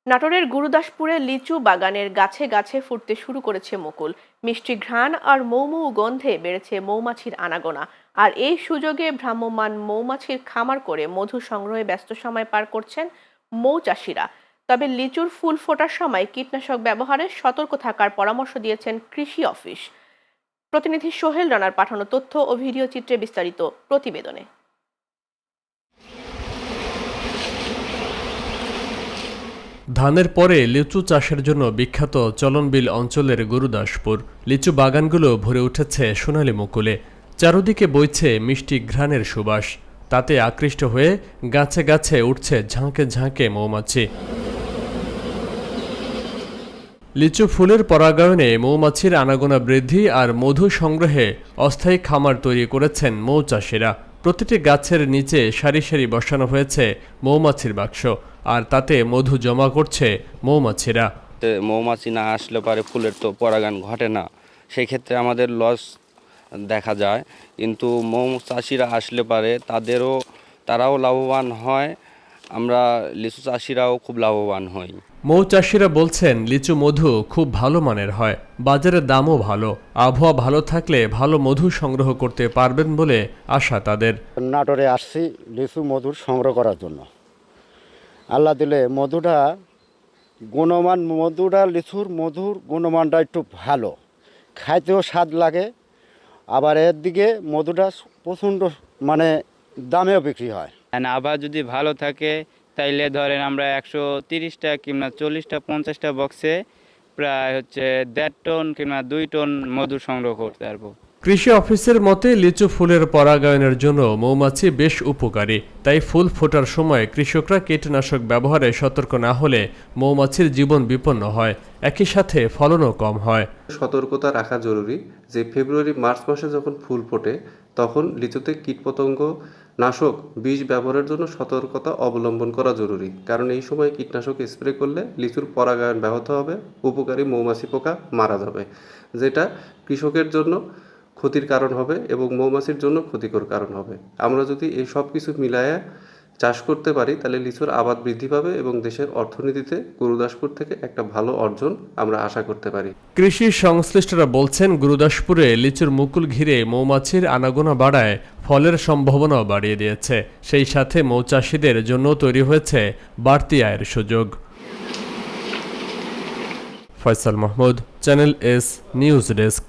নাটোরের গুরুদাসপুরে লিচু বাগানের গাছে গাছে ফুটতে শুরু করেছে মুকুল। মিষ্টি ঘ্রাণ আর মৌ গন্ধে বেড়েছে মৌমাছির আনাগোনা। আর এই সুযোগে ভ্রাম্যমাণ মৌমাছির খামার করে মধু সংগ্রহে ব্যস্ত সময় পার করছেন মৌচাষিরা। তবে লিচুর ফুল ফোটার সময় কীটনাশক ব্যবহারে সতর্ক থাকার পরামর্শ দিয়েছেন কৃষি অফিস। প্রতিনিধি সোহেল রানার পাঠানো তথ্য ও ভিডিও চিত্রে বিস্তারিত প্রতিবেদনে। ধানের পরে লিচু চাষের জন্য বিখ্যাত চলনবিল অঞ্চলের গুরুদাসপুর। লিচু বাগানগুলো ভরে উঠেছে সোনালী মুকুলে, চারদিকে বইছে মিষ্টি ঘ্রাণের সুবাস। তাতে আকৃষ্ট হয়ে গাছে গাছে উঠছে ঝাঁকে ঝাঁকে মৌমাছি। লিচু ফুলের পরাগায়নে মৌমাছির আনাগোনা বৃদ্ধি আর মধু সংগ্রহে অস্থায়ী খামার তৈরি করেছেন মৌচাষিরা। প্রতিটি গাছের নিচে সারি সারি বসানো হয়েছে মৌমাছির বাক্স, আর তাতে মধু জমা করছে মৌমাছিরা। মৌমাছি না আসলে পারে ফুলের তো পরাগায়ন ঘটে না, সেই ক্ষেত্রে আমাদের লস দেখা যায়। কিন্তু মৌচাষিরা আসলে পারে তারাও লাভবান হয়, আমরা লিচু চাষিরাও খুব লাভবান হই। মৌচাষিরা বলছেন লিচু মধু খুব ভালো মানের হয়, বাজারের দামও ভালো। আবহাওয়া ভালো থাকলে ভালো মধু সংগ্রহ করতে পারবেন বলে আশা তাদের। নাটোরে আসছি লিচু মধুর সংগ্রহ করার জন্য। আল্লাহ দিলে লিচুর মধুর গুণমানটা একটু ভালো, খাইতেও স্বাদ লাগে। আবার এর দিকে মধুটা প্রচণ্ড দামেও বিক্রি হয়। আবহাওয়া যদি ভালো থাকে তাইলে ধরেন আমরা 130টা কিংবা 40টা 50টা বক্সে প্রায় 1.5 টন কিংবা 2 টন মধু সংগ্রহ করতে পারবো। কৃষি অফিসের মতে লিচু ফুলের পরাগায়নের জন্য মৌমাছি বেশ উপকারী। তাই ফুল ফোটার সময় কৃষকরা কীটনাশক ব্যবহারে সতর্ক না হলে মৌমাছির জীবন বিপন্ন হয়, একই সাথে ফলনও কম হয়। সতর্কতা রাখা জরুরি যে ফেব্রুয়ারি মার্চ মাসে যখন ফুল ফোটে তখন লিচুতে কীটপতঙ্গ নাশক বিষ ব্যবহারের জন্য সতর্কতা অবলম্বন করা জরুরি। কারণ এই সময় কীটনাশক স্প্রে করলে লিচুর পরাগায়ন ব্যাহত হবে, উপকারী মৌমাছি পোকা মারা যাবে, যেটা কৃষকের জন্য ক্ষতির কারণ হবে এবং মৌমাছির জন্য ক্ষতিকর কারণ হবে। আমরা যদি এই সব কিছু মিলায়া চাষ করতে পারি তাহলে লিচুর আবাদ বৃদ্ধি পাবে এবং দেশের অর্থনীতিতে গুরুদাসপুর থেকে একটা ভালো অর্জন আমরা আশা করতে পারি। কৃষি সংশ্লিষ্টরা বলছেন গুরুদাসপুরে লিচুর মুকুল ঘিরে মৌমাছির আনাগোনা বাড়ায় ফলের সম্ভাবনাও বাড়িয়ে দিয়েছে। সেই সাথে মৌচাষীদের জন্য তৈরি হয়েছে বাড়তি আয়ের সুযোগ। Faisal Mahmud, channel S news desk.